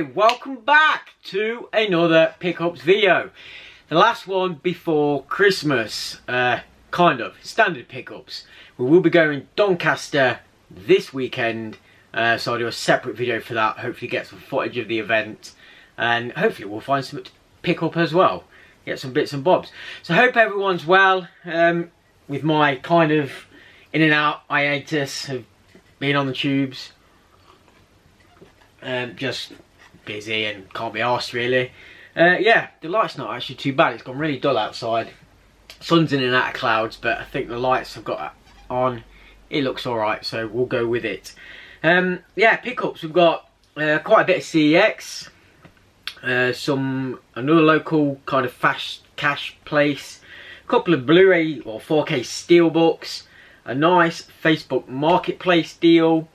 Hi, welcome back to another pickups video. The last one before Christmas, kind of standard pickups. We will be going Doncaster this weekend, so I'll do a separate video for that. Hopefully get some footage of the event, and hopefully we'll find some to pick up as well. Get some bits and bobs. So hope everyone's well. With my kind of in and out hiatus of being on the tubes. Just busy and can't be arsed really. Yeah, the light's not actually too bad. It's gone really dull outside. Sun's in and out of clouds, but I think the lights I've got on, it looks alright, so we'll go with it. Yeah, pickups. We've got quite a bit of CEX, another local kind of fast cash place, a couple of Blu-ray or 4K steelbooks, a nice Facebook Marketplace deal,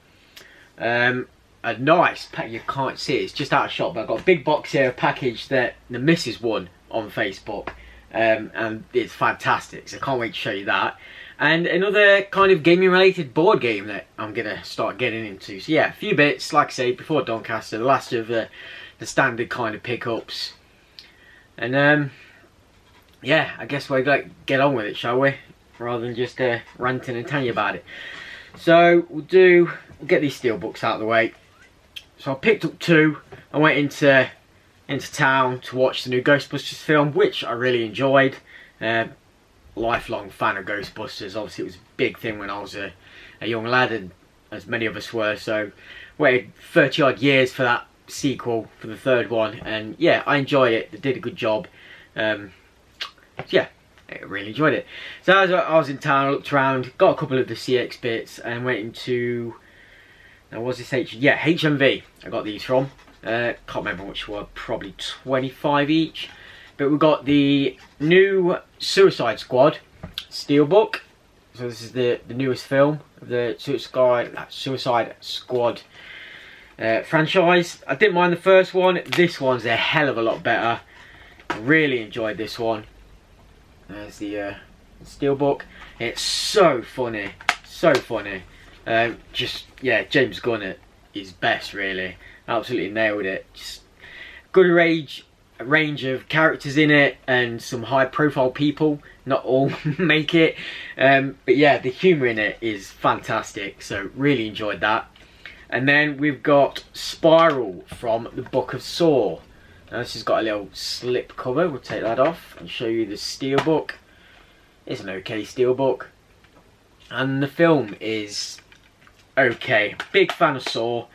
a nice pack. You can't see it, it's just out of shot, but I've got a big box here, a package that the missus won on Facebook, and it's fantastic, so I can't wait to show you that. And another kind of gaming related board game that I'm gonna start getting into. So yeah, a few bits, like I say, before Doncaster, the last of the standard kind of pickups. And yeah, I guess we'll get on with it, shall we, rather than just ranting and telling you about it. So we'll get these steelbooks out of the way. So I picked up two. I went into town to watch the new Ghostbusters film, which I really enjoyed. Lifelong fan of Ghostbusters. Obviously it was a big thing when I was a young lad, and as many of us were. So waited 30 odd years for that sequel, for the third one, and yeah, I enjoyed it. They did a good job. Yeah, I really enjoyed it. So as I was in town, I looked around, got a couple of the CX bits, and went into, now was this HMV I got these from. Can't remember which were, probably 25 each. But we got the new Suicide Squad steelbook. So this is the newest film of the Suicide Squad franchise. I didn't mind the first one. This one's a hell of a lot better. I really enjoyed this one. There's the steelbook. It's so funny, so funny. Just yeah, James Gunn at his best, really. Absolutely nailed it. Just good range of characters in it, and some high profile people. Not all make it, but yeah, the humour in it is fantastic, so really enjoyed that. And then we've got Spiral from the Book of Saw. Now this has got a little slip cover. We'll take that off and show you the steelbook. It's an okay steelbook, and the film is okay. Big fan of Saw.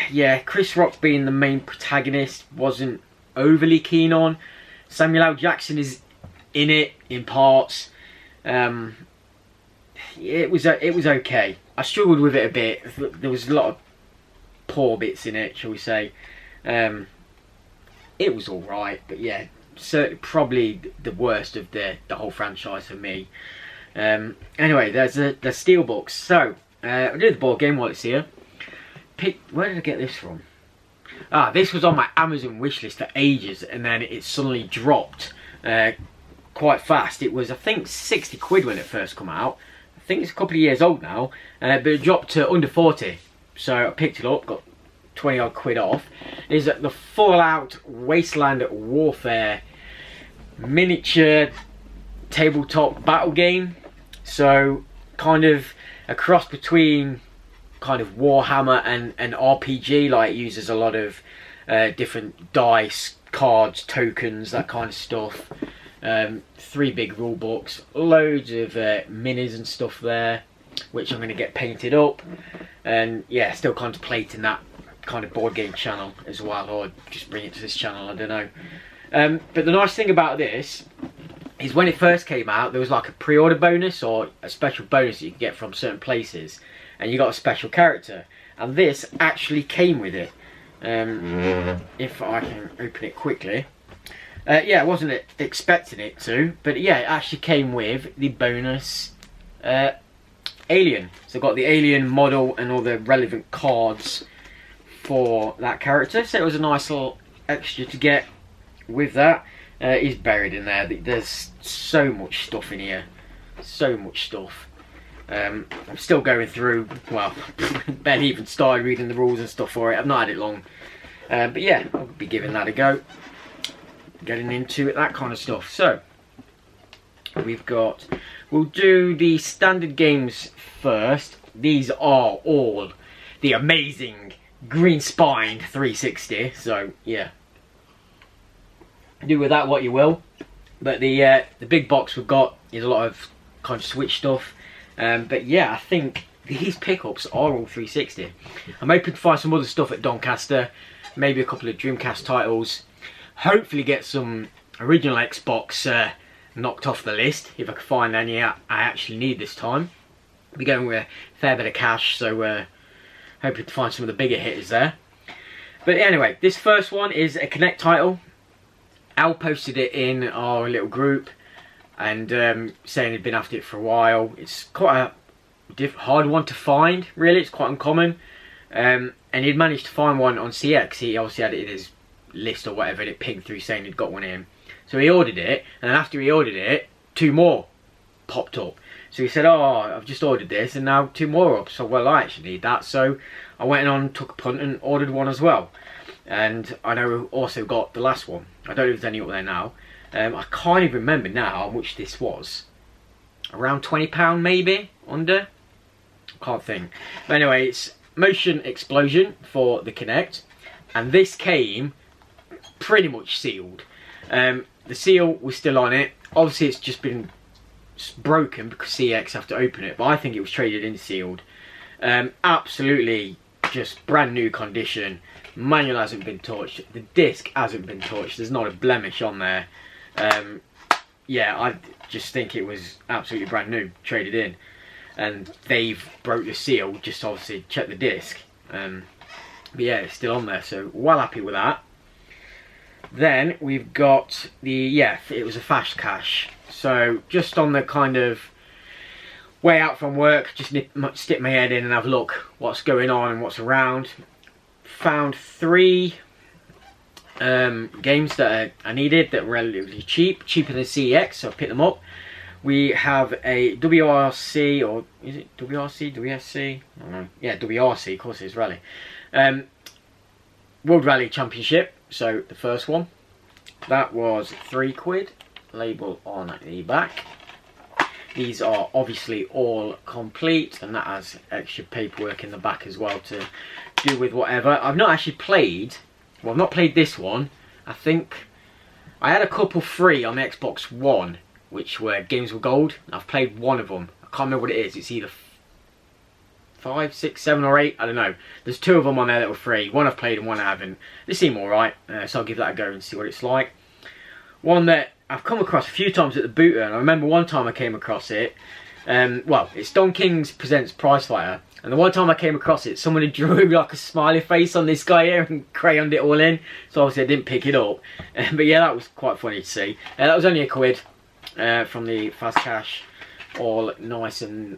Yeah, Chris Rock being the main protagonist wasn't overly keen on. Samuel L. Jackson is in it in parts. It was okay. I struggled with it a bit. There was a lot of poor bits in it, shall we say. It was all right, but yeah, certainly probably the worst of the whole franchise for me. Anyway, there's the steelbooks. So I'll do the board game while it's here. Where did I get this from? This was on my Amazon wishlist for ages, and then it suddenly dropped quite fast. It was, I think, 60 quid when it first come out. I think it's a couple of years old now, but it dropped to under 40. So I picked it up, got 20 odd quid off. It's the Fallout Wasteland Warfare miniature tabletop battle game. So kind of a cross between kind of Warhammer and RPG. Like, it uses a lot of different dice, cards, tokens, that kind of stuff. 3 big rule books, loads of minis and stuff there, which I'm going to get painted up. And yeah, still contemplating that kind of board game channel as well, or just bring it to this channel, I don't know. But the nice thing about this is when it first came out, there was like a pre-order bonus or a special bonus that you could get from certain places, and you got a special character, and this actually came with it. If I can open it quickly. Yeah, I wasn't expecting it to, but yeah, it actually came with the bonus alien. So I've got the alien model and all the relevant cards for that character, so it was a nice little extra to get with that. He's buried in there. There's so much stuff in here, so much stuff. I'm still going through, well, barely even started reading the rules and stuff for it. I've not had it long. But yeah, I'll be giving that a go. Getting into it, that kind of stuff. So, we'll do the standard games first. These are all the amazing green spined 360. So, yeah. Do with that what you will. But the big box we've got is a lot of kind of Switch stuff. But yeah, I think these pickups are all 360. I'm hoping to find some other stuff at Doncaster. Maybe a couple of Dreamcast titles. Hopefully get some original Xbox knocked off the list. If I can find any I actually need this time. We're going with a fair bit of cash. So hoping to find some of the bigger hitters there. But anyway, this first one is a Connect title. Al posted it in our little group and saying he'd been after it for a while. It's quite a hard one to find, really. It's quite uncommon. And he'd managed to find one on CX. He obviously had it in his list or whatever, and it pinged through saying he'd got one in. So he ordered it, and after he ordered it, 2 more popped up. So he said, oh, I've just ordered this, and now 2 more up. So, well, I actually need that. So I went on, took a punt, and ordered one as well. And I know also got the last one. I don't know if there's any up there now. I can't even remember now how much this was. Around £20 maybe, under? Can't think. But anyway, it's Motion Explosion for the Kinect. And this came pretty much sealed. The seal was still on it. Obviously it's just been broken because CX have to open it. But I think it was traded in sealed. Absolutely just brand new condition. Manual hasn't been touched. The disc hasn't been touched. There's not a blemish on there. Yeah, I just think it was absolutely brand new, traded in. And they've broke the seal, just obviously check the disc. But yeah, it's still on there, so well happy with that. Then we've got the, yeah, it was a fast cash. So just on the kind of way out from work, just stick my head in and have a look what's going on and what's around. Found 3 games that I needed that were relatively cheap, cheaper than CEX, so I picked them up. We have a WRC, or is it WRC, WSC? I don't know. Yeah, WRC, of course it is, Rally. World Rally Championship, so the first one. That was £3, label on the back. These are obviously all complete, and that has extra paperwork in the back as well to do with whatever. I've not actually played, well, I've not played this one. I think I had a couple free on the Xbox One, which were Games with Gold. I've played one of them. I can't remember what it is. It's either 5, 6, 7 or 8. I don't know. There's 2 of them on there that were free. One I've played and one I haven't. They seem alright, so I'll give that a go and see what it's like. One that I've come across a few times at the booter, and I remember one time I came across it. Well, it's Don King's Presents Prize Fighter, and the one time I came across it, someone had drew like a smiley face on this guy here and crayoned it all in, so obviously I didn't pick it up. But yeah, that was quite funny to see. That was only £1 from the fast cash, all nice and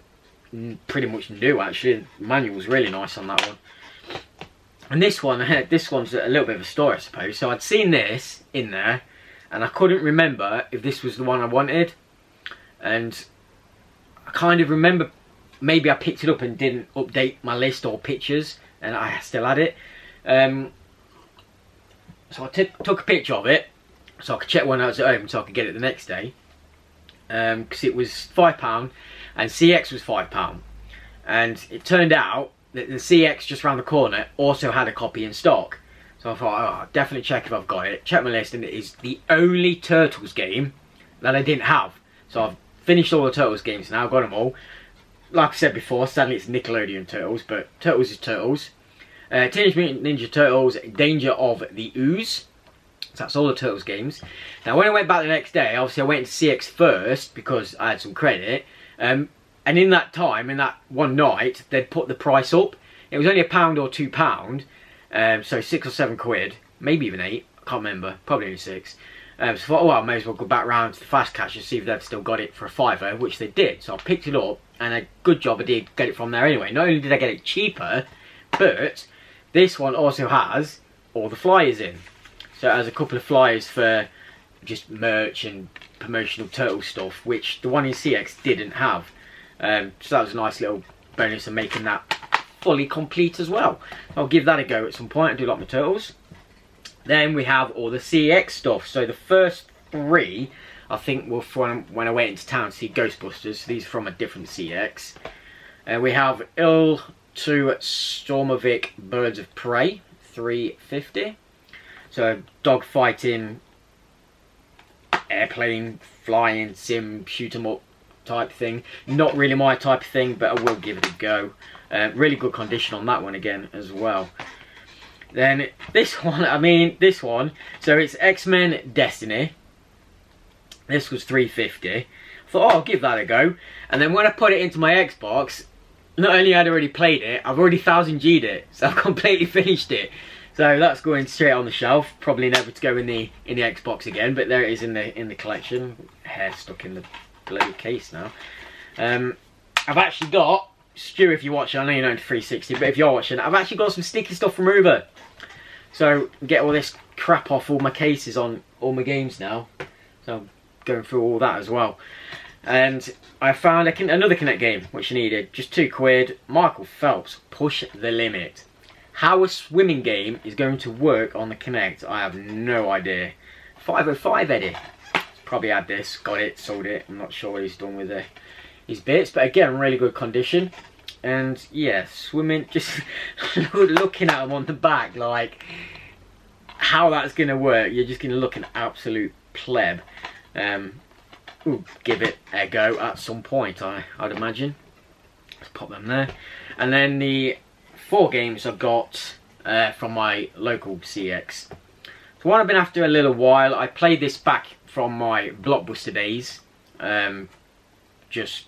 pretty much new actually. The manual's really nice on that one. And this one, this one's a little bit of a story I suppose. So I'd seen this in there, and I couldn't remember if this was the one I wanted, and I kind of remember maybe I picked it up and didn't update my list or pictures, and I still had it. So I took a picture of it so I could check when I was at home so I could get it the next day, because it was £5 and CX was £5, and it turned out that the CX just round the corner also had a copy in stock. So I thought, oh, I'll definitely check if I've got it. Check my list, and it is the only Turtles game that I didn't have. So I've finished all the Turtles games now, I've got them all. Like I said before, sadly it's Nickelodeon Turtles, but Turtles is Turtles. Teenage Mutant Ninja Turtles, Danger of the Ooze. So that's all the Turtles games. Now when I went back the next day, obviously I went to CX first because I had some credit. And in that time, in that one night, they'd put the price up. It was only £1 or £2. So 6 or 7 quid, maybe even 8, I can't remember, probably only 6. So I thought, well, I may as well go back round to the fast cash and see if they've still got it for a £5, which they did. So I picked it up, and a good job I did get it from there anyway. Not only did I get it cheaper, but this one also has all the flyers in. So it has a couple of flyers for just merch and promotional Turtle stuff, which the one in CX didn't have. So that was a nice little bonus of making that fully complete as well. I'll give that a go at some point and do like my turtles. Then we have all the CX stuff. So the first 3 I think were from when I went into town to see Ghostbusters. So these are from a different CX. We have to Stormovic Birds of Prey 350. So dog fighting, airplane flying sim shoot 'em up type thing. Not really my type of thing, but I will give it a go. Really good condition on that one again as well. Then this one, so it's X-Men Destiny. This was 350. I thought, oh, I'll give that a go. And then when I put it into my Xbox, not only had I already played it, I've already 1000G'd it. So I've completely finished it. So that's going straight on the shelf. Probably never to go in the Xbox again, but there it is in the collection. Hair stuck in the bloody case now. I've actually got, Stu, if you're watching, I know you're not into 360, but if you're watching, I've actually got some sticky stuff from Uber. So get all this crap off all my cases on all my games now. So I'm going through all that as well. And I found another Kinect game which I needed, just £2. Michael Phelps, Push the Limit. How a swimming game is going to work on the Kinect, I have no idea. 505 Eddie. Probably had this, got it, sold it. I'm not sure what he's done with his bits, but again, really good condition. And yeah, swimming, just looking at them on the back, like how that's going to work, you're just going to look an absolute pleb. We'll give it a go at some point, I'd imagine. Let's pop them there. And then the 4 games I've got from my local CX. So one I've been after a little while. I played this back from my Blockbuster days. Just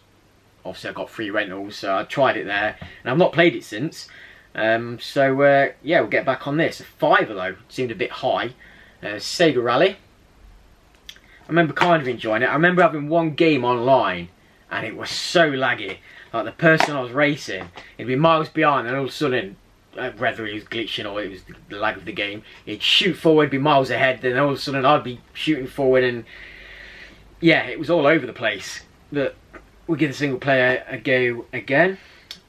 obviously I got free rentals, so I tried it there, and I've not played it since. Yeah, we'll get back on this. A £5 though seemed a bit high. Sega Rally. I remember kind of enjoying it. I remember having one game online, and it was so laggy. Like the person I was racing, it'd be miles behind, and all of a sudden, whether he was glitching or it was the lag of the game, he'd shoot forward, be miles ahead, then all of a sudden I'd be shooting forward, and yeah, it was all over the place. But we'll give the single player a go again.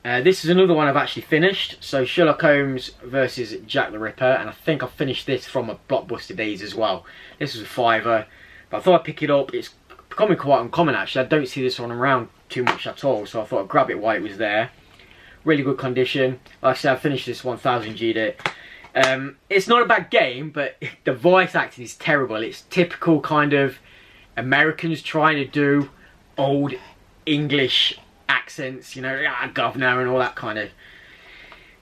This is another one I've actually finished. So Sherlock Holmes versus Jack the Ripper, and I think I finished this from a Blockbuster days as well. This was a £5, but I thought I'd pick it up. It's becoming quite uncommon actually. I don't see this one around too much at all, so I thought I'd grab it while it was there. Really good condition. Like I said, I finished this 1000G'd it. It's not a bad game, but the voice acting is terrible. It's typical kind of Americans trying to do old English accents, you know, governor and all that kind of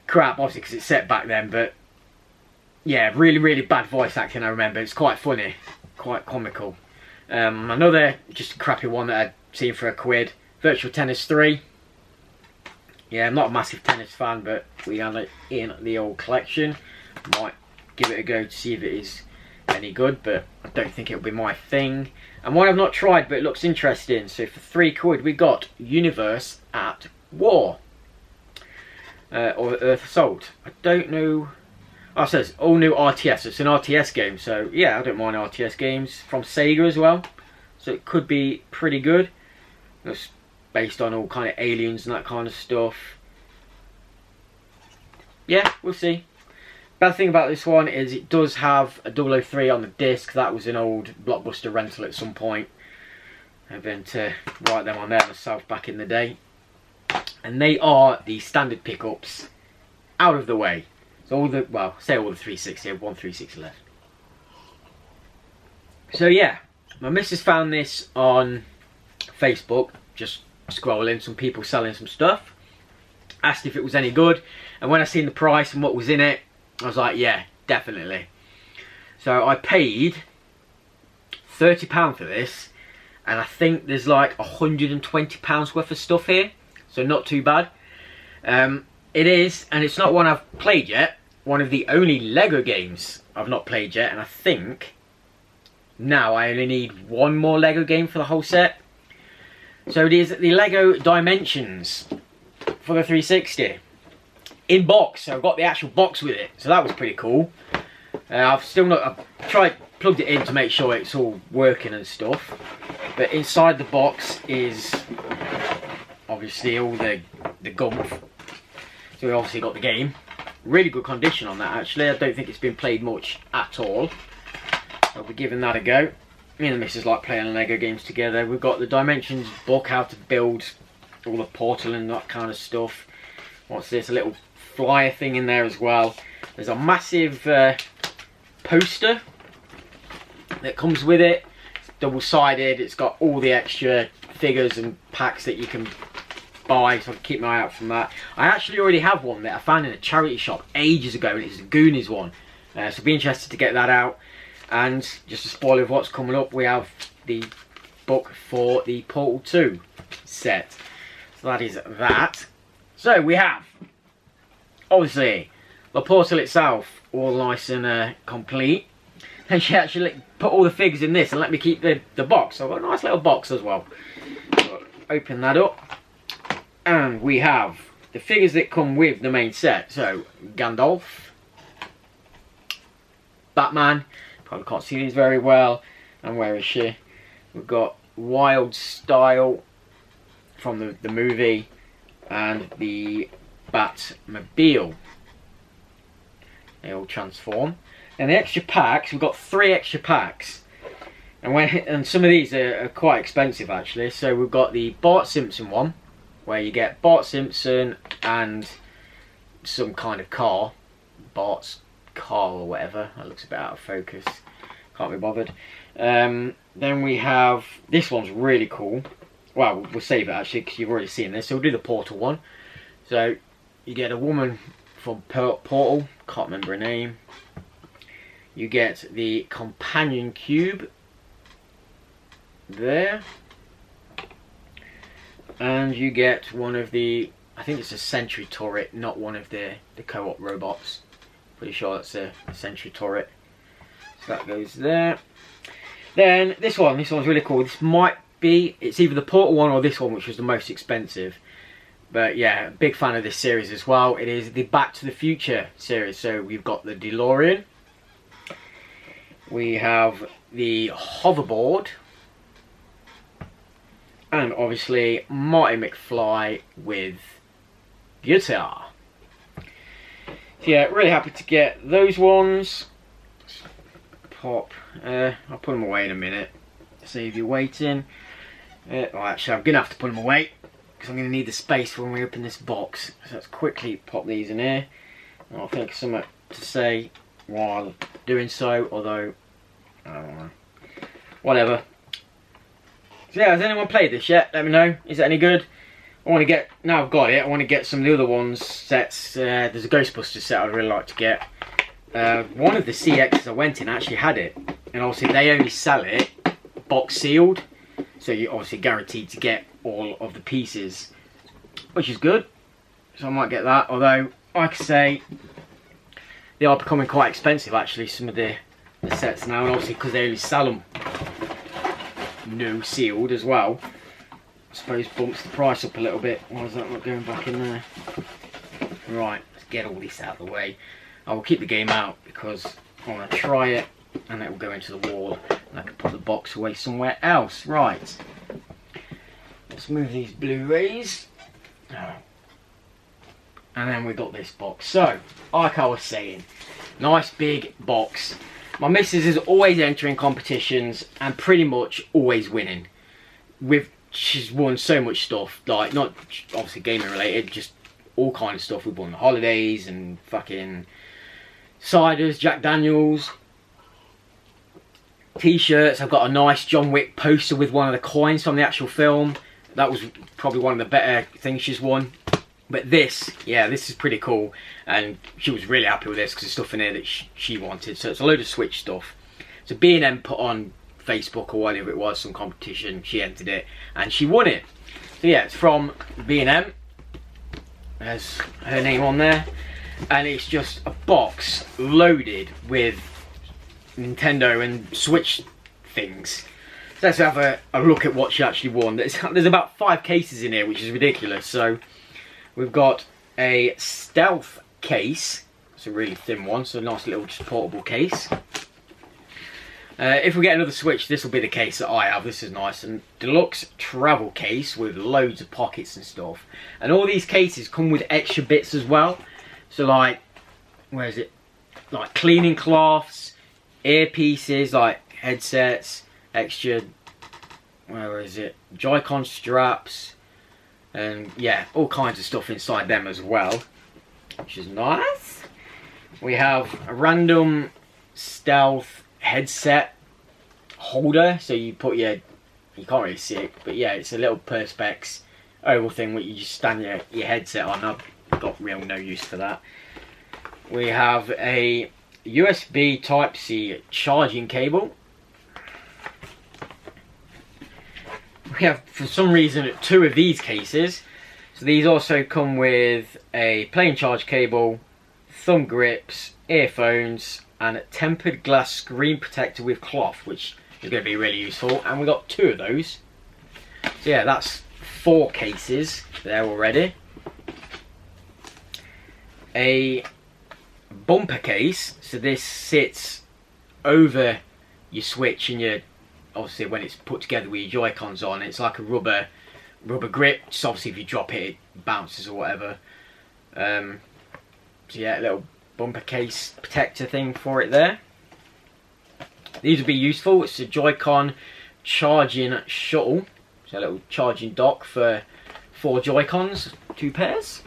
crap, obviously because it's set back then, but yeah, really, really bad voice acting. I remember it's quite funny, quite comical. Another just a crappy one that I'd seen for £1, Virtual Tennis 3. Yeah, I'm not a massive tennis fan, but we have it in the old collection. Might give it a go to see if it is any good, but I don't think it'll be my thing. And one I've not tried, but it looks interesting. So for £3 we got Universe at War. Or Earth Assault. I don't know. Oh, it says all new RTS. It's an RTS game, so yeah, I don't mind RTS games from Sega as well. So it could be pretty good. It's based on all kind of aliens and that kind of stuff. Yeah, we'll see. Bad thing about this one is it does have a 003 on the disc. That was an old Blockbuster rental at some point. I've been to write them on there myself back in the day. And they are the standard pickups out of the way. So all the, well, say all the 360, I have one 360 left. So yeah, my missus found this on Facebook, just scrolling, some people selling some stuff. Asked if it was any good, and when I seen the price and what was in it, I was like, yeah, definitely. So I paid £30 for this, and I think there's like £120 worth of stuff here, so not too bad. It is, and it's not one I've played yet, one of the only Lego games I've not played yet, and I think now I only need one more Lego game for the whole set. So it is the Lego Dimensions for the 360. In box, so I've got the actual box with it, so that was pretty cool. I've plugged it in to make sure it's all working and stuff, but inside the box is obviously all the gump. So we obviously got the game. Really good condition on that actually. I don't think it's been played much at all. I'll be giving that a go. Me and the missus like playing Lego games together. We've got the dimensions book, how to build all the portal and that kind of stuff. What's this? A little flyer thing in there as well. There's a massive poster that comes with it. It's double-sided. It's got all the extra figures and packs that you can buy, so I can keep my eye out from that. I actually already have one that I found in a charity shop ages ago, and it's the Goonies one. So I'll be interested to get that out. And just a spoiler of what's coming up, we have the book for the Portal 2 set. So that is that. So we have, obviously, the Portal itself, all nice and complete. And she actually put all the figures in this and let me keep the box. So I've got a nice little box as well. So open that up. And we have the figures that come with the main set. So Gandalf, Batman, probably can't see these very well. And where is she? We've got Wild Style from the movie and the Batmobile. They all transform. And the extra packs, we've got 3 extra packs. And some of these are quite expensive actually. So we've got the Bart Simpson one, where you get Bart Simpson and some kind of car. Bart's car or whatever. That looks a bit out of focus. Can't be bothered. Then we have, this one's really cool. Well, we'll save it actually because you've already seen this. So we'll do the Portal one. So you get a woman from Portal. Can't remember her name. You get the companion cube there. And you get one of the, I think it's a sentry turret, not one of the co-op robots. Pretty sure that's a sentry turret. So that goes there. Then this one's really cool. This might be, it's either the Portal one or this one, which was the most expensive. But yeah, big fan of this series as well. It is the Back to the Future series. So we've got the DeLorean. We have the hoverboard. And obviously Marty McFly with guitar. So yeah, really happy to get those ones. Pop. I'll put them away in a minute. Save you waiting. Well, actually, I'm going to have to put them away because I'm going to need the space when we open this box. So let's quickly pop these in here. And I'll think of something to say while doing so, although, I don't know. Whatever. So yeah, has anyone played this yet? Let me know. Is it any good? I want to get, now I've got it, I want to get some of the other ones sets. There's a Ghostbusters set I'd really like to get. One of the CXs I went in actually had it. And obviously they only sell it box sealed. So you're obviously guaranteed to get all of the pieces, which is good. So I might get that. Although, like I say, they are becoming quite expensive actually, some of the sets now. And obviously because they only sell them new sealed as well, I suppose bumps the price up a little bit. Why is that not going back in there? Right, let's get all this out of the way. I will keep the game out because I want to try it and it will go into the wall and I can put the box away somewhere else. Right, let's move these Blu-rays. And then we've got this box. So, like I was saying, nice big box. My missus is always entering competitions and pretty much always winning. She's won so much stuff, like not obviously gaming related, just all kind of stuff. We've won the holidays and fucking ciders, Jack Daniels, t-shirts. I've got a nice John Wick poster with one of the coins from the actual film. That was probably one of the better things she's won. But this, yeah, this is pretty cool. And she was really happy with this because there's stuff in here that she wanted. So it's a load of Switch stuff. So B&M put on Facebook or whatever it was, some competition. She entered it and she won it. So yeah, it's from B&M. There's her name on there. And it's just a box loaded with Nintendo and Switch things. So let's have a look at what she actually won. There's about 5 cases in here, which is ridiculous. So we've got a stealth case. It's a really thin one, so a nice little just portable case. If we get another Switch, this will be the case that I have. This is nice. And deluxe travel case with loads of pockets and stuff. And all these cases come with extra bits as well. So like, where is it? Like cleaning cloths, earpieces, like headsets, extra, where is it? Joy-Con straps. And yeah, all kinds of stuff inside them as well. Which is nice. We have a random stealth headset holder, so you put you can't really see it, but yeah, it's a little perspex oval thing where you just stand your headset on. I've got real no use for that. We have a USB Type-C charging cable. We have, for some reason, 2 of these cases. So these also come with a plain charge cable, thumb grips, earphones, and a tempered glass screen protector with cloth, which is going to be really useful. And we got 2 of those. So yeah, that's 4 cases there already. A bumper case, so this sits over your Switch, and your, obviously when it's put together with your Joy-Cons on, it's like a rubber grip. Just obviously if you drop it, it bounces or whatever. So yeah, a little bumper case protector thing for it there. These would be useful. It's a Joy-Con charging shuttle, so a little charging dock for 4 Joy-Cons, 2 pairs.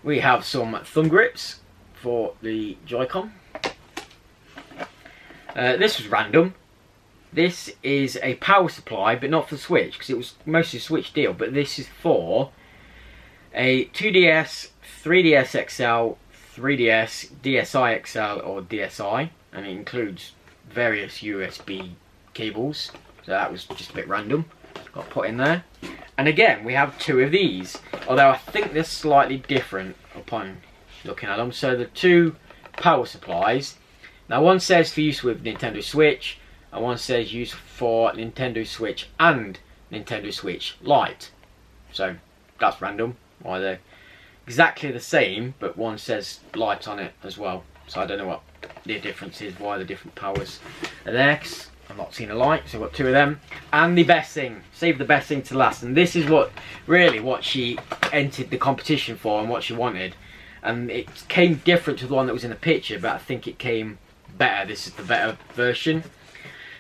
We have some thumb grips for the Joy-Con. This was random. This is a power supply, but not for the Switch, because it was mostly a Switch deal, but this is for a 2DS, 3DS XL, 3DS, DSi XL or DSi, and it includes various USB cables, so that was just a bit random, got put in there. And again, we have 2 of these, although I think they're slightly different upon looking at them. So the 2 power supplies, now one says for use with Nintendo Switch, and one says use for Nintendo Switch and Nintendo Switch Lite. So that's random, why they're exactly the same, but one says Lite on it as well. So I don't know what the difference is, why the different powers are there, 'cause I've not seen a Lite, so I've got 2 of them. And the best thing, save the best thing to last, and this is what she entered the competition for and what she wanted. And it came different to the one that was in the picture, but I think it came better. This is the better version.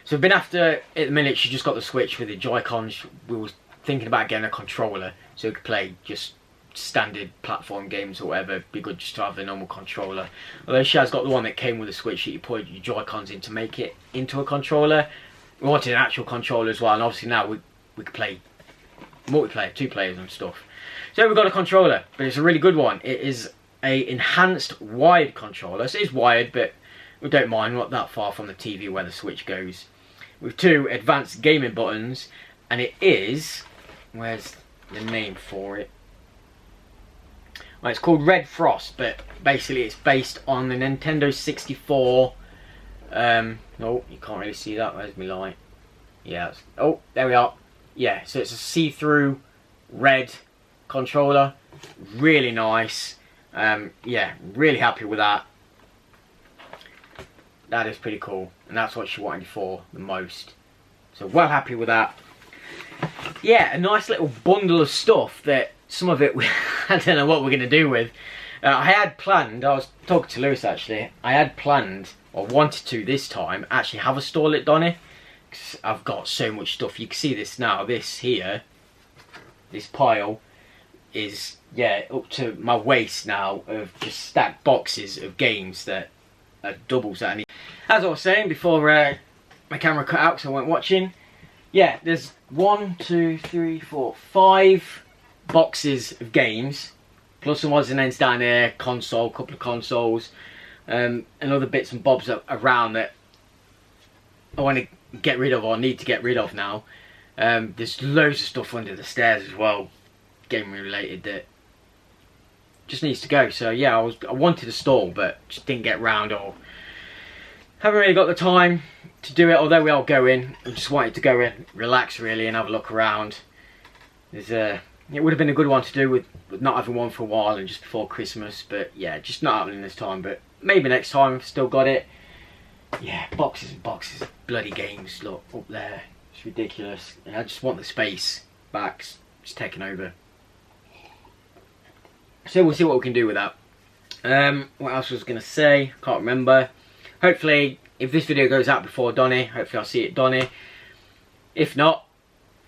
So we've been after, at the minute she just got the Switch with the Joy-Cons. We were thinking about getting a controller so we could play just standard platform games or whatever. It'd be good just to have the normal controller. Although she has got the one that came with the Switch that you put your Joy-Cons in to make it into a controller. We wanted an actual controller as well, and obviously now we could play multiplayer, 2 players and stuff. So we've got a controller, but it's a really good one. It is a enhanced wired controller, so it's wired, but we don't mind, not that far from the TV where the Switch goes. With 2 advanced gaming buttons, and it is, where's the name for it? Well, it's called Red Frost, but basically it's based on the Nintendo 64. Oh, you can't really see that. Where's my light? Yeah. Oh, there we are. Yeah. So it's a see-through red controller. Really nice. Yeah, really happy with that. That is pretty cool, and that's what she wanted for the most. So well happy with that. Yeah, a nice little bundle of stuff that some of it I don't know what we're going to do with. I had planned, I was talking to Lewis actually, I had planned, or wanted to this time, actually have a store lit Donny. Because I've got so much stuff. You can see this now, this here, this pile is, yeah, up to my waist now of just stacked boxes of games that are doubles that I need. As I was saying before my camera cut out because I weren't watching, yeah, there's 1, 2, 3, 4, 5 boxes of games, plus some odds and ends down there, console, couple of consoles, and other bits and bobs around that I want to get rid of or need to get rid of now. There's loads of stuff under the stairs as well, gaming related, that just needs to go. So yeah, I wanted to stall, but just didn't get round, or haven't really got the time to do it. Although we are going, I just wanted to go in, relax really, and have a look around. It would have been a good one to do with not having one for a while and just before Christmas, but yeah, just not happening this time. But maybe next time. I've still got it. yeah, boxes and boxes of bloody games. Look up there, it's ridiculous. I just want the space back. It's taken over. So we'll see what we can do with that. What else was I going to say? Can't remember. Hopefully, if this video goes out before Donny, hopefully I'll see it at Donny. If not,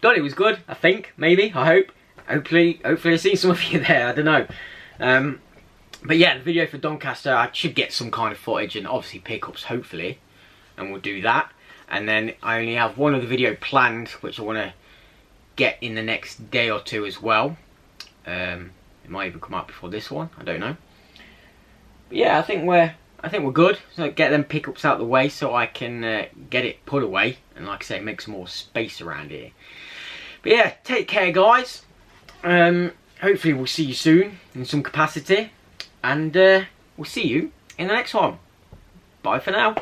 Donny was good, I think, maybe, I hope. Hopefully I see some of you there, I don't know. But yeah, the video for Doncaster, I should get some kind of footage and obviously pickups, hopefully. And we'll do that. And then I only have one other video planned, which I want to get in the next day or two as well. It might even come out before this one, I don't know. But yeah, I think we're good. So get them pickups out of the way so I can get it put away. And like I say, make some more space around here. But yeah, take care guys. Hopefully we'll see you soon in some capacity. And we'll see you in the next one. Bye for now.